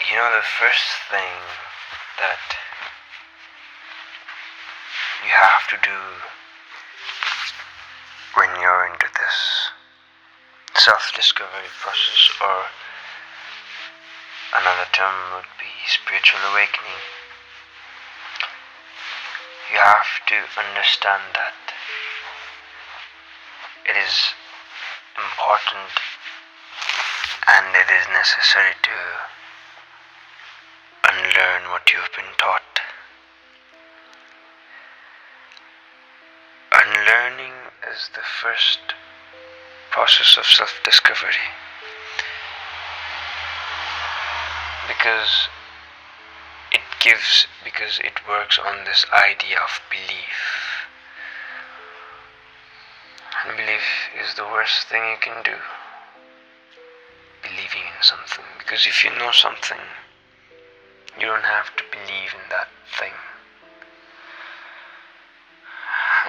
The first thing that you have to do when you're into this self-discovery process, or another term would be spiritual awakening, you have to understand that it is important and it is necessary to unlearn what you've been taught. Unlearning is the first process of self-discovery, because it works on this idea of belief. And belief is the worst thing you can do, believing in something, because if you know something, you don't have to believe in that thing.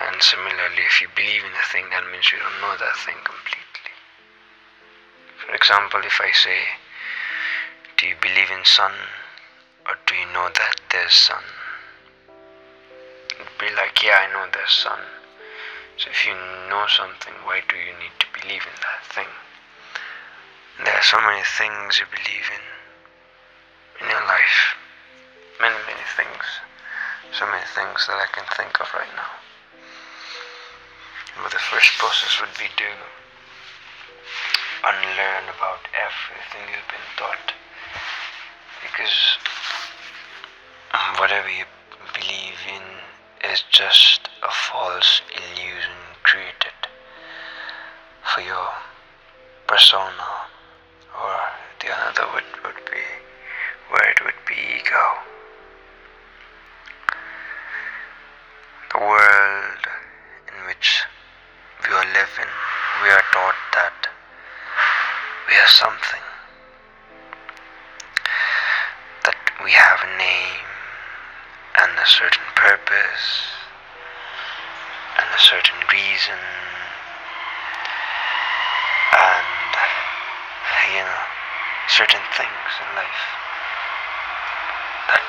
And similarly, if you believe in a thing, that means you don't know that thing completely. For example, if I say, do you believe in sun, or do you know that there's sun? It'd be like, yeah, I know there's sun. So if you know something, why do you need to believe in that thing? There are so many things you believe in your life. Many things. So many things that I can think of right now. But the first process would be to unlearn about everything you've been taught. Because whatever you believe in is just a false illusion created for your persona, or the another would be where it would be ego. The world in which we all live in, we are taught that we are something, that we have a name and a certain purpose and a certain reason, and certain things in life, that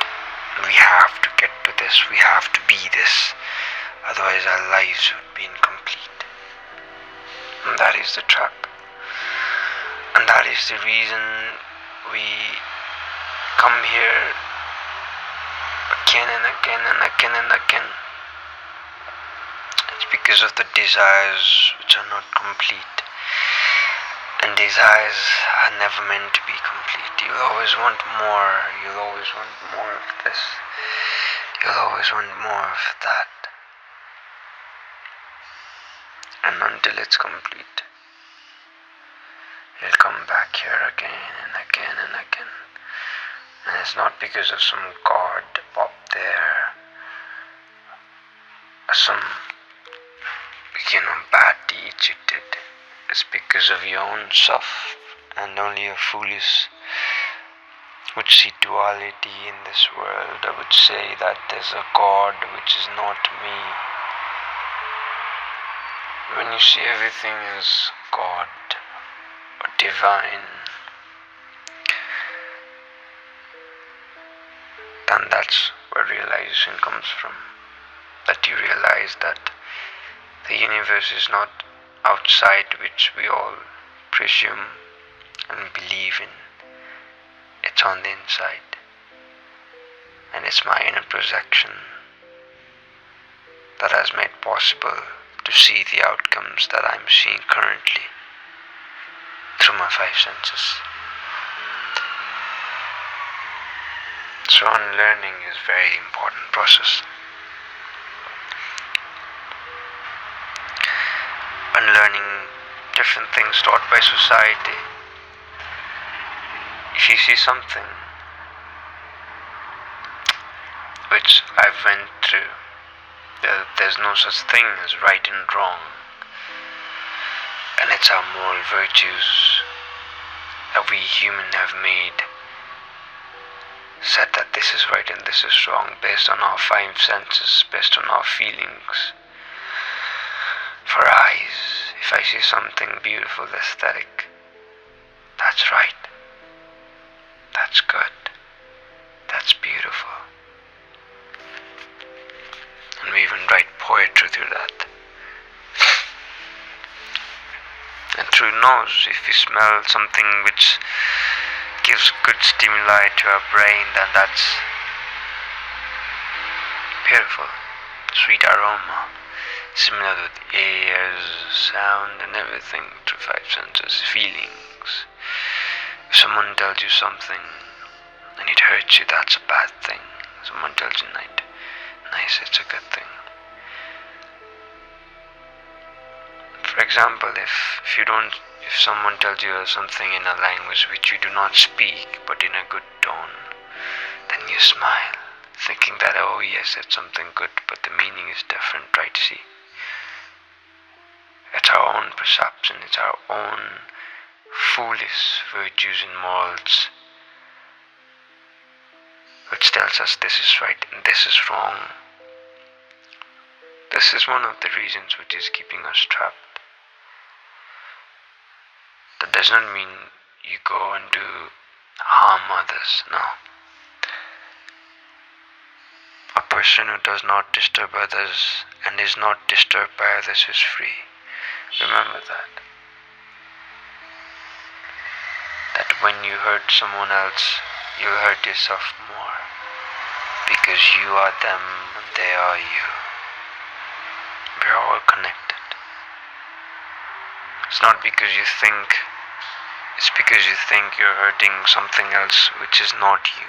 we have to get to this, we have to be this, otherwise our lives would be incomplete. And that is the trap. And that is the reason we come here again and again and again and again. It's because of the desires which are not complete. And desires are never meant to be complete. You'll always want more. You'll always want more of this. You'll always want more of that. And until it's complete, you'll come back here again and again and again. And it's not because of some god pop there, or some bad deeds you did. It's because of your own self, and only a foolish would see duality in this world. I would say that there's a God which is not me. When you see everything as God or divine, then that's where realization comes from. That you realize that the universe is not outside, which we all presume and believe in. It's on the inside, and it's my inner projection that has made possible to see the outcomes that I'm seeing currently through my five senses. So unlearning is a very important process. Unlearning different things taught by society. If you see something which I've went through, there's no such thing as right and wrong, and it's our moral virtues that we human have made, said that this is right and this is wrong based on our five senses, based on our feelings. For eyes, if I see something beautiful, aesthetic, that's right, that's good. through that. And through nose, if we smell something which gives good stimuli to our brain, then that's beautiful, sweet aroma. Similar with ears, sound and everything through five senses, feelings. If someone tells you something and it hurts you, that's a bad thing. Someone tells you nice, it's a good thing. For example, if someone tells you something in a language which you do not speak but in a good tone, then you smile, thinking that, oh yes, it's something good, but the meaning is different, right? See? It's our own perception, it's our own foolish virtues and morals which tells us this is right and this is wrong. This is one of the reasons which is keeping us trapped. That does not mean you go and do harm others, no. A person who does not disturb others and is not disturbed by others is free. Remember that. That when you hurt someone else, you hurt yourself more. Because you are them and they are you. We're all connected. It's not because you think, it's because you think you're hurting something else which is not you.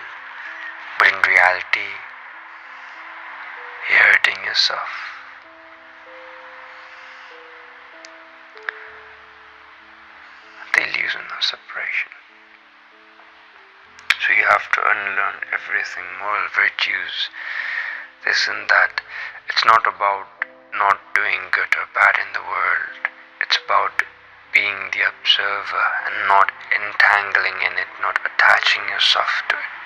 But in reality, you're hurting yourself. The illusion of separation. So you have to unlearn everything, moral virtues, this and that. It's not about not doing good or bad in the world. It's about being the observer and not entangling in it, not attaching yourself to it.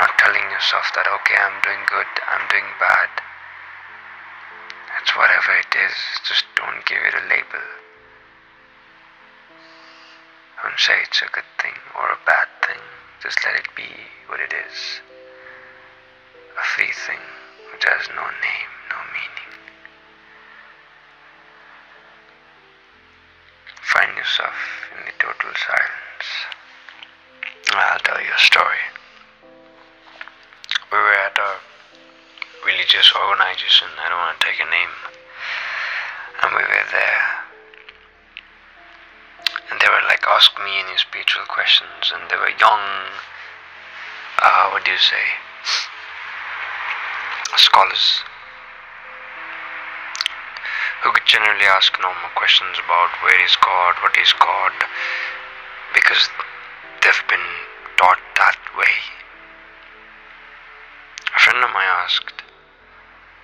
Not telling yourself that, okay, I'm doing good, I'm doing bad. It's whatever it is, just don't give it a label. Don't say it's a good thing or a bad thing. Just let it be what it is. A free thing which has no name, no meaning. Find yourself in the total silence. I'll tell you a story. We were at a religious organization, I don't want to take a name, and we were there, and they were like, ask me any spiritual questions, and they were young, scholars, who could generally ask normal questions about where is God, what is God, because they've been taught that way. A friend of mine asked,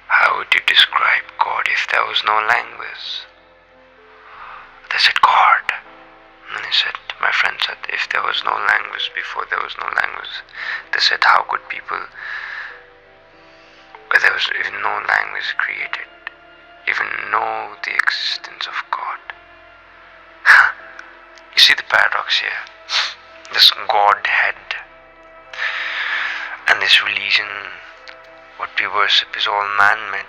how would you describe God if there was no language? They said, God. And my friend said, if there was no language before there was no language, they said, how could people, where there was even no language created, even know the existence of God? You see the paradox here? This Godhead and this religion, what we worship is all man-made.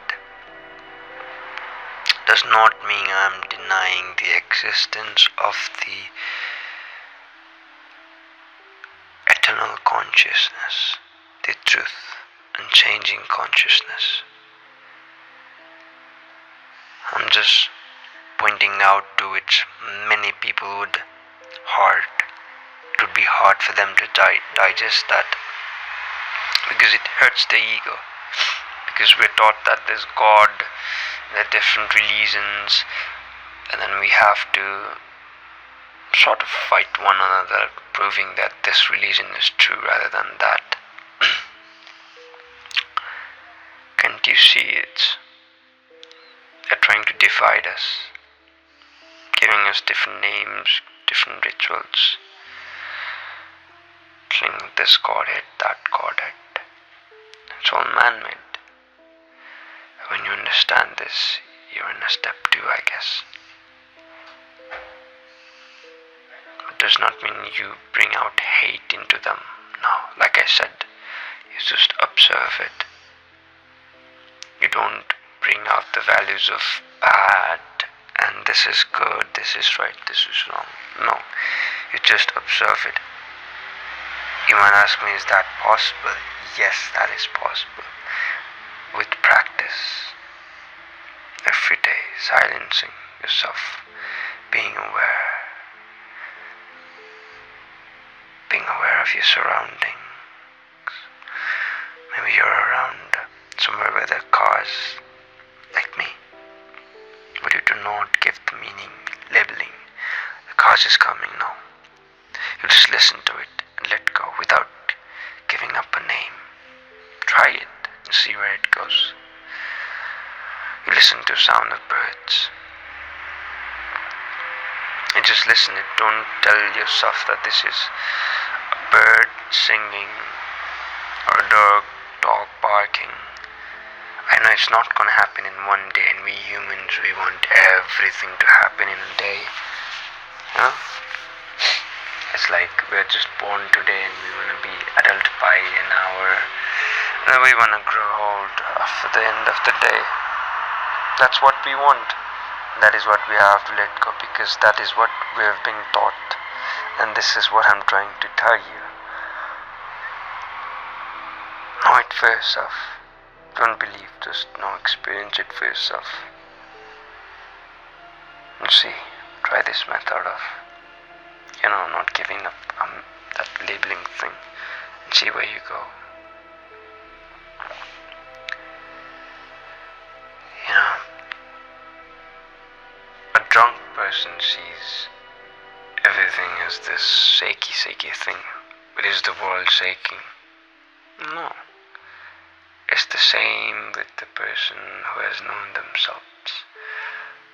Does not mean I'm denying the existence of the eternal consciousness, the truth, unchanging consciousness. I'm just pointing out to which many people would be hard for them to digest that, because it hurts the ego. Because we're taught that there's God, there are different religions, and then we have to sort of fight one another, proving that this religion is true rather than that. Can't you see it? They're trying to divide us, giving us different names, different rituals, saying this Godhead, that Godhead. It's all man-made. When you understand this, you're in a step 2, I guess. It does not mean you bring out hate into them. No, like I said, you just observe it. You don't bring out the values of bad, and this is good, this is right, this is wrong. No, you just observe it. You might ask me, is that possible? Yes, that is possible. With practice, every day, silencing yourself, being aware of your surroundings. Maybe you're around somewhere where there are cars, like me, but you do not give the meaning, labeling. The cars is coming now. You just listen to it and let go without giving up a name. Try it and see where it goes. You listen to the sound of birds. And just listen it. Don't tell yourself that this is a bird singing or a dog barking. I know it's not going to happen in one day, and we humans, we want everything to happen in a day. It's like we're just born today and we want to be adult by an hour. And then we want to grow old after the end of the day. That's what we want. That is what we have to let go, because that is what we have been taught. And this is what I'm trying to tell you. Know it for yourself. Don't believe, just know, experience it for yourself. And see, try this method of, not giving up that labeling thing, and see where you go. A drunk person sees everything as this shaky thing. But is the world shaking? No. It's the same with the person who has known themselves.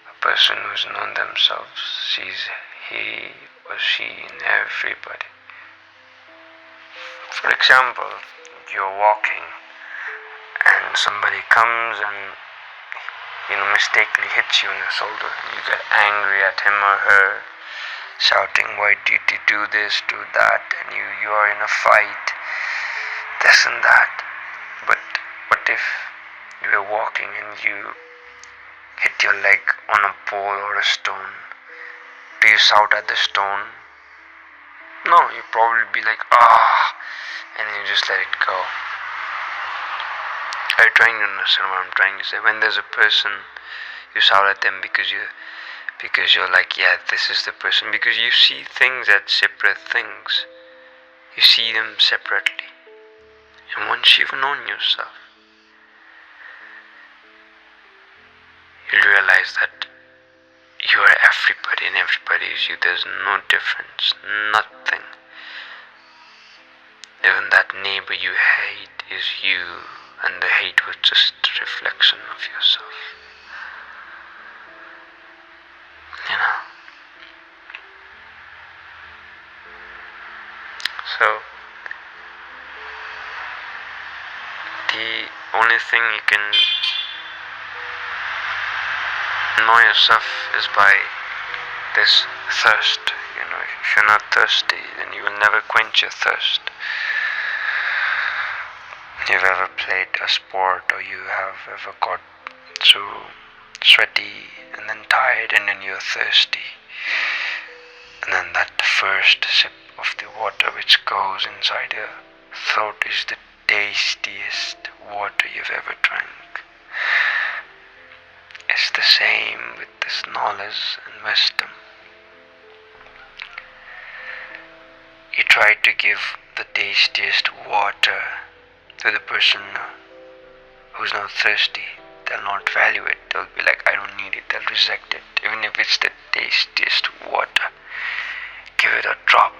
A person who's known themselves sees he or she in everybody. For example, you're walking and somebody comes and mistakenly hits you on the shoulder. You get angry at him or her, shouting, why did you do this, do that, and you are in a fight, this and that. But what if you were walking and you hit your leg on a pole or a stone? Do you shout at the stone? No, you probably be like, and then you just let it go. Are you trying to understand what I'm trying to say? When there's a person, you shout at them because you're like, yeah, this is the person. Because you see things as separate things. You see them separately. And once you've known yourself, you'll realize that you are everybody and everybody is you. There's no difference, nothing. Even that neighbor you hate is you, and the hate was just a reflection of yourself. So, the only thing you can know yourself is by this thirst. If you're not thirsty, then you will never quench your thirst. You've ever played a sport, or you have ever got so sweaty and then tired and then you're thirsty, and then that first sip of the water which goes inside your throat is the tastiest water you've ever drank. It's the same with this knowledge and wisdom. You try to give the tastiest water to the person who's not thirsty. They'll not value it. They'll be like, I don't need it. They'll reject it. Even if it's the tastiest water, give it a drop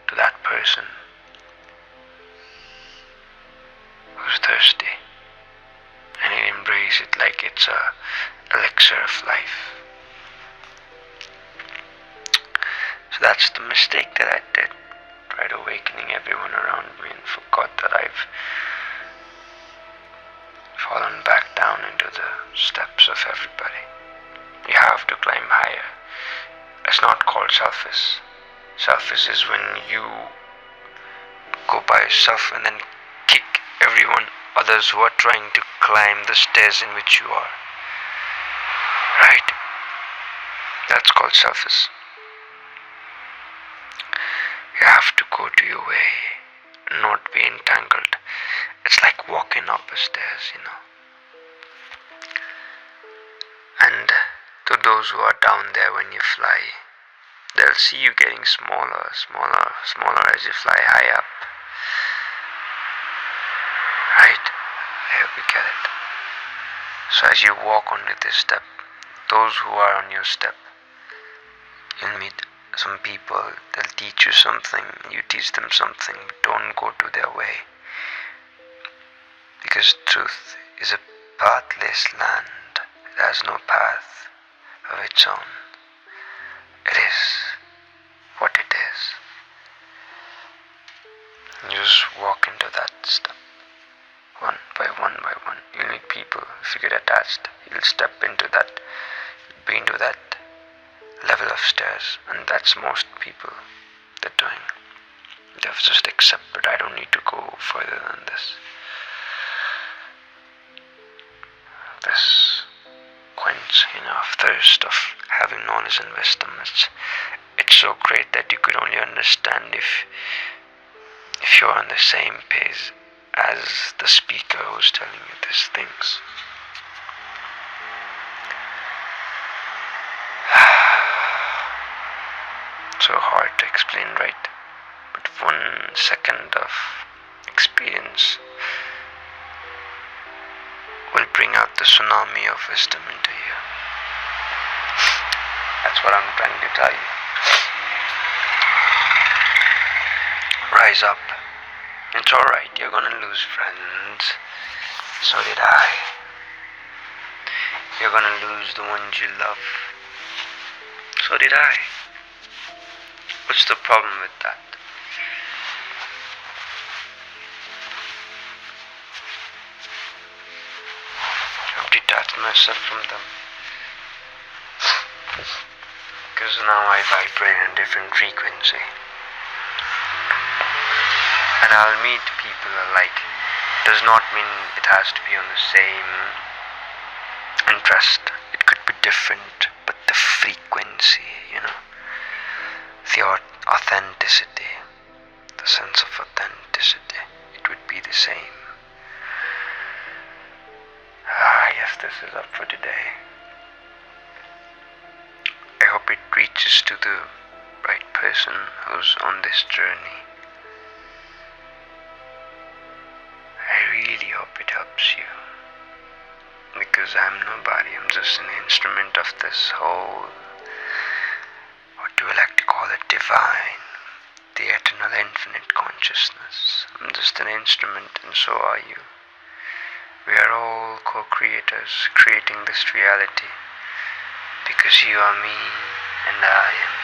to that person who's thirsty, and you embrace it like it's a elixir of life. So that's the mistake that I did. Tried awakening everyone around me and forgot that I've fallen back down into the steps of everybody. You have to climb higher. It's not called selfish. Selfish is when you go by yourself and then kick everyone others who are trying to climb the stairs in which you are. Right? That's called selfish. You have to go to your way, not be entangled. It's like walking up the stairs. And to those who are down there when you fly, they'll see you getting smaller, smaller, smaller as you fly high up. Right? I hope you get it. So as you walk onto this step, those who are on your step, you'll meet some people, they'll teach you something, you teach them something, but don't go to their way. Because truth is a pathless land. It has no path of its own. It is what it is. You just walk into that step. One by one by one. You'll meet people. If you get attached, you'll step into that, be into that level of stairs, and that's most people they're doing. They've just accepted, I don't need to go further than this. This quench, of thirst of having knowledge and wisdom. It's so great that you could only understand if you're on the same page as the speaker who's telling you these things. So hard to explain, right? But 1 second of experience will bring out the tsunami of wisdom into you. That's what I'm trying to tell you. Rise up. It's alright, you're gonna lose friends. So did I. You're gonna lose the ones you love. So did I. What's the problem with that? I've detached myself from them. Because now I vibrate in a different frequency. And I'll meet people alike. Does not mean it has to be on the same interest. It could be different, but the frequency, the authenticity, the sense of authenticity, it would be the same. Yes, this is up for today. I hope it reaches to the right person who's on this journey. I really hope it helps you. Because I'm nobody, I'm just an instrument of this whole, what do we like to call it, divine, the eternal infinite consciousness. I'm just an instrument, and so are you. We are all co-creators, creating this reality. Because you are me, and I am